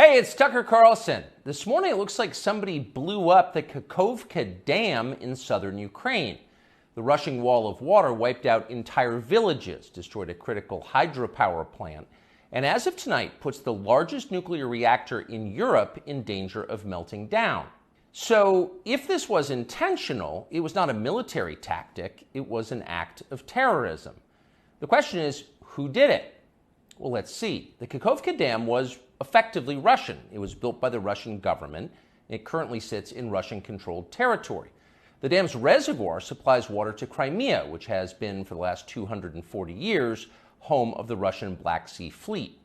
Hey, it's Tucker Carlson. This morning it looks like somebody blew up the Kakhovka Dam in southern Ukraine. The rushing wall of water wiped out entire villages, destroyed a critical hydropower plant, and as of tonight puts the largest nuclear reactor in Europe in danger of melting down. So if this was intentional, it was not a military tactic, it was an act of terrorism. The question is, who did it? Well, let's see. The Kakhovka Dam was effectively Russian. It was built by the Russian government. It currently sits in Russian-controlled territory. The dam's reservoir supplies water to Crimea, which has been, for the last 240 years, home of the Russian Black Sea Fleet.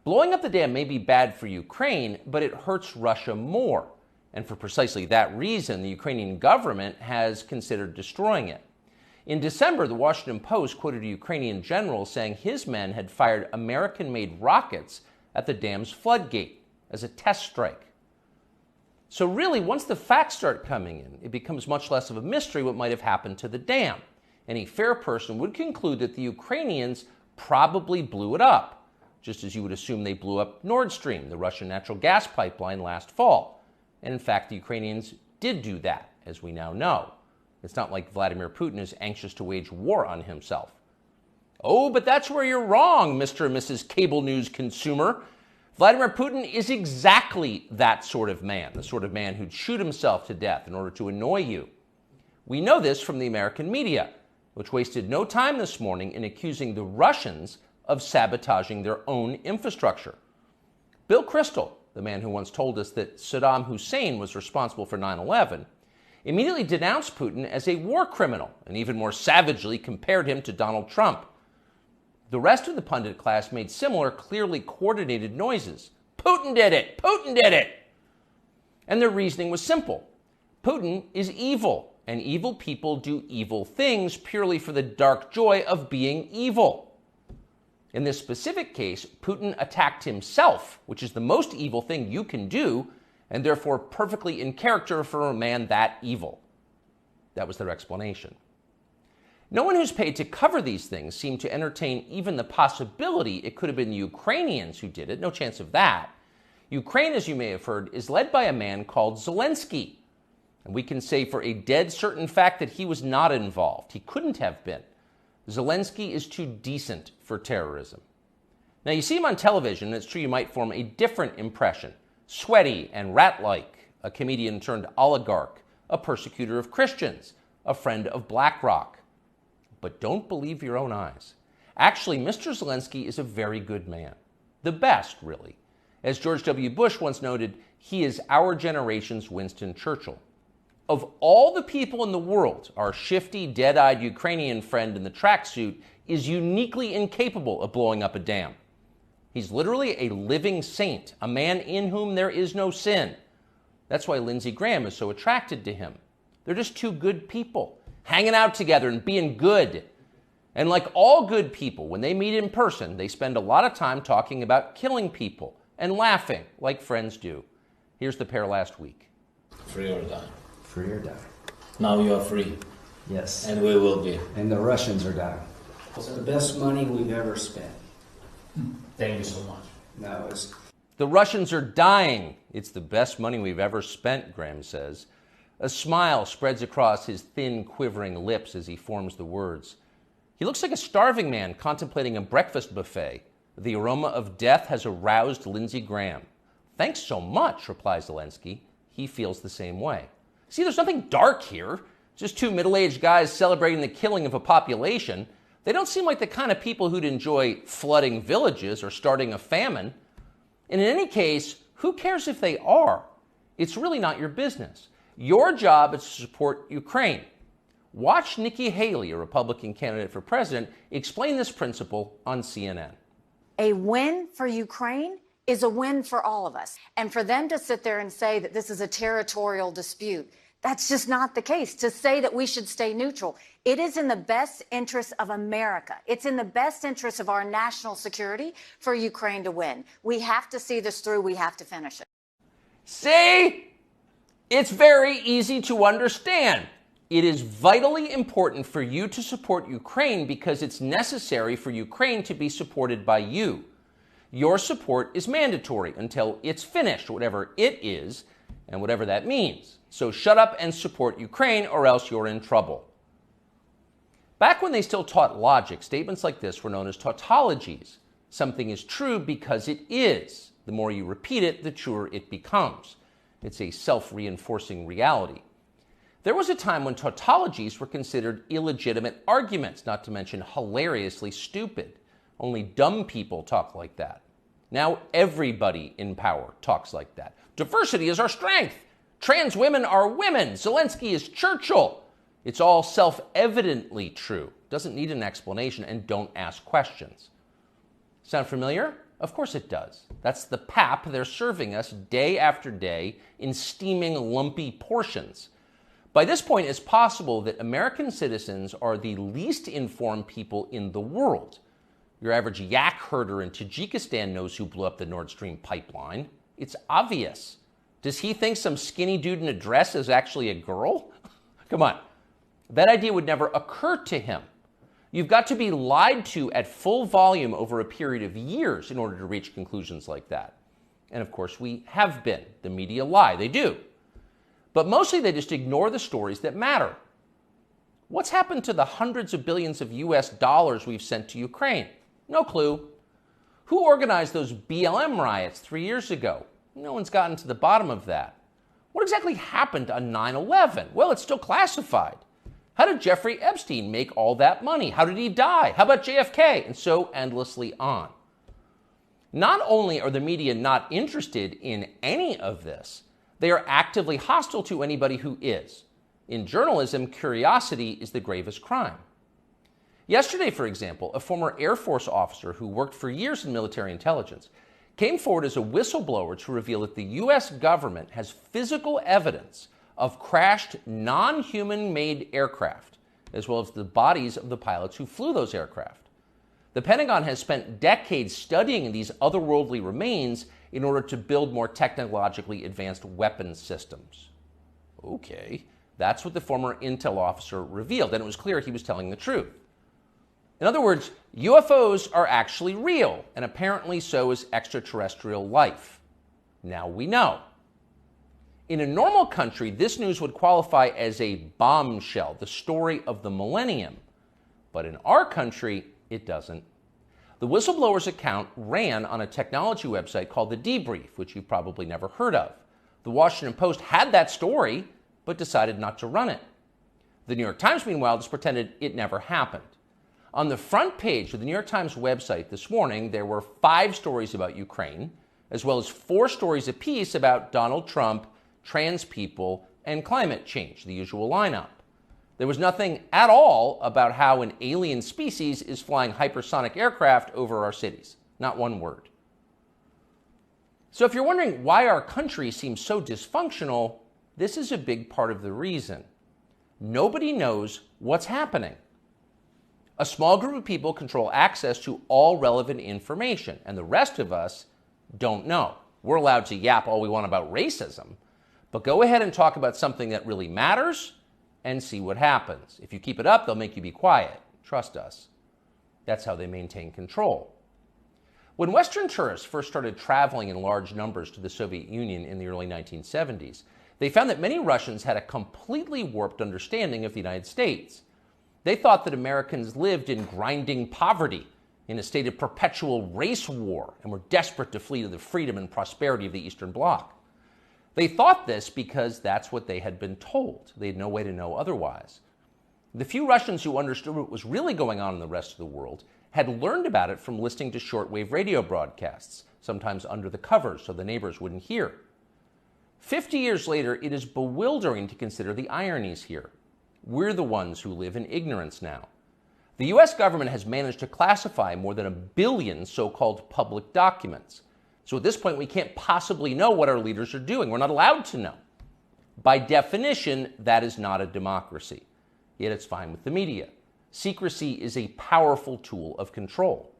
Blowing up the dam may be bad for Ukraine, but it hurts Russia more. And for precisely that reason, the Ukrainian government has considered destroying it. In December, the Washington Post quoted a Ukrainian general saying his men had fired American-made rockets at the dam's floodgate as a test strike. So really, once the facts start coming in, it becomes much less of a mystery what might have happened to the dam. Any fair person would conclude that the Ukrainians probably blew it up, just as you would assume they blew up Nord Stream, the Russian natural gas pipeline, last fall. And in fact, the Ukrainians did do that, as we now know. It's not like Vladimir Putin is anxious to wage war on himself. Oh, but that's where you're wrong, Mr. and Mrs. Cable News consumer. Vladimir Putin is exactly that sort of man, the sort of man who'd shoot himself to death in order to annoy you. We know this from the American media, which wasted no time this morning in accusing the Russians of sabotaging their own infrastructure. Bill Kristol, the man who once told us that Saddam Hussein was responsible for 9/11, immediately denounced Putin as a war criminal and even more savagely compared him to Donald Trump. The rest of the pundit class made similar, clearly coordinated noises. Putin did it! Putin did it! And their reasoning was simple. Putin is evil, and evil people do evil things purely for the dark joy of being evil. In this specific case, Putin attacked himself, which is the most evil thing you can do, and therefore perfectly in character for a man that evil. That was their explanation. No one who's paid to cover these things seemed to entertain even the possibility it could have been the Ukrainians who did it. No chance of that. Ukraine, as you may have heard, is led by a man called Zelensky. And we can say for a dead certain fact that he was not involved. He couldn't have been. Zelensky is too decent for terrorism. Now, you see him on television, and it's true you might form a different impression. Sweaty and rat-like, a comedian turned oligarch, a persecutor of Christians, a friend of BlackRock. But don't believe your own eyes. Actually, Mr. Zelensky is a very good man. The best, really. As George W. Bush once noted, he is our generation's Winston Churchill. Of all the people in the world, our shifty, dead-eyed Ukrainian friend in the tracksuit is uniquely incapable of blowing up a dam. He's literally a living saint, a man in whom there is no sin. That's why Lindsey Graham is so attracted to him. They're just two good people, hanging out together and being good. And like all good people, when they meet in person, they spend a lot of time talking about killing people and laughing like friends do. Here's the pair last week. Free or die. Free or die. Now you are free. Yes. And we will be. And the Russians are dying. It's the best money we've ever spent. Thank you so much. No, it's... The Russians are dying. It's the best money we've ever spent, Graham says. A smile spreads across his thin, quivering lips as he forms the words. He looks like a starving man contemplating a breakfast buffet. The aroma of death has aroused Lindsey Graham. Thanks so much, replies Zelensky. He feels the same way. See, there's nothing dark here. Just two middle-aged guys celebrating the killing of a population. They don't seem like the kind of people who'd enjoy flooding villages or starting a famine. And in any case, who cares if they are? It's really not your business. Your job is to support Ukraine. Watch Nikki Haley, a Republican candidate for president, explain this principle on CNN. A win for Ukraine is a win for all of us. And for them to sit there and say that this is a territorial dispute, that's just not the case. To say that we should stay neutral, it is in the best interest of America. It's in the best interest of our national security for Ukraine to win. We have to see this through. We have to finish it. See? It's very easy to understand. It is vitally important for you to support Ukraine because it's necessary for Ukraine to be supported by you. Your support is mandatory until it's finished, whatever it is, and whatever that means. So shut up and support Ukraine, or else you're in trouble. Back when they still taught logic, statements like this were known as tautologies. Something is true because it is. The more you repeat it, the truer it becomes. It's a self-reinforcing reality. There was a time when tautologies were considered illegitimate arguments, not to mention hilariously stupid. Only dumb people talk like that. Now everybody in power talks like that. Diversity is our strength. Trans women are women. Zelensky is Churchill. It's all self-evidently true. Doesn't need an explanation, and don't ask questions. Sound familiar? Of course it does. That's the pap they're serving us day after day in steaming, lumpy portions. By this point, it's possible that American citizens are the least informed people in the world. Your average yak herder in Tajikistan knows who blew up the Nord Stream pipeline. It's obvious. Does he think some skinny dude in a dress is actually a girl? Come on. That idea would never occur to him. You've got to be lied to at full volume over a period of years in order to reach conclusions like that. And of course, we have been. The media lie. They do. But mostly they just ignore the stories that matter. What's happened to the hundreds of billions of US dollars we've sent to Ukraine? No clue. Who organized those BLM riots 3 years ago? No one's gotten to the bottom of that. What exactly happened on 9/11? Well, it's still classified. How did Jeffrey Epstein make all that money? How did he die? How about JFK? And so endlessly on. Not only are the media not interested in any of this, they are actively hostile to anybody who is. In journalism, curiosity is the gravest crime. Yesterday, for example, a former Air Force officer who worked for years in military intelligence came forward as a whistleblower to reveal that the U.S. government has physical evidence of crashed non-human-made aircraft, as well as the bodies of the pilots who flew those aircraft. The Pentagon has spent decades studying these otherworldly remains in order to build more technologically advanced weapons systems. Okay, that's what the former intel officer revealed, and it was clear he was telling the truth. In other words, UFOs are actually real, and apparently so is extraterrestrial life. Now we know. In a normal country, this news would qualify as a bombshell, the story of the millennium. But in our country, it doesn't. The whistleblower's account ran on a technology website called The Debrief, which you've probably never heard of. The Washington Post had that story, but decided not to run it. The New York Times, meanwhile, just pretended it never happened. On the front page of the New York Times website this morning, there were 5 stories about Ukraine, as well as 4 stories apiece about Donald Trump, trans people, and climate change, the usual lineup. There was nothing at all about how an alien species is flying hypersonic aircraft over our cities. Not one word. So if you're wondering why our country seems so dysfunctional, this is a big part of the reason. Nobody knows what's happening. A small group of people control access to all relevant information, and the rest of us don't know. We're allowed to yap all we want about racism, but go ahead and talk about something that really matters and see what happens. If you keep it up, they'll make you be quiet. Trust us. That's how they maintain control. When Western tourists first started traveling in large numbers to the Soviet Union in the early 1970s, they found that many Russians had a completely warped understanding of the United States. They thought that Americans lived in grinding poverty, in a state of perpetual race war, and were desperate to flee to the freedom and prosperity of the Eastern Bloc. They thought this because that's what they had been told. They had no way to know otherwise. The few Russians who understood what was really going on in the rest of the world had learned about it from listening to shortwave radio broadcasts, sometimes under the covers so the neighbors wouldn't hear. 50 years later, it is bewildering to consider the ironies here. We're the ones who live in ignorance now. The US government has managed to classify more than 1 billion so-called public documents. So at this point, we can't possibly know what our leaders are doing. We're not allowed to know. By definition, that is not a democracy. Yet it's fine with the media. Secrecy is a powerful tool of control.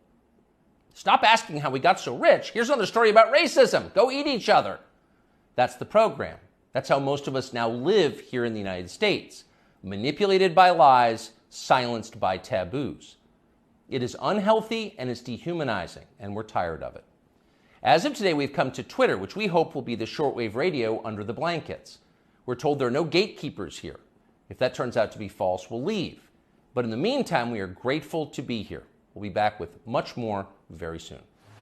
Stop asking how we got so rich. Here's another story about racism. Go eat each other. That's the program. That's how most of us now live here in the United States. Manipulated by lies, silenced by taboos. It is unhealthy and it's dehumanizing, and we're tired of it. As of today, we've come to Twitter, which we hope will be the shortwave radio under the blankets. We're told there are no gatekeepers here. If that turns out to be false, we'll leave. But in the meantime, we are grateful to be here. We'll be back with much more very soon.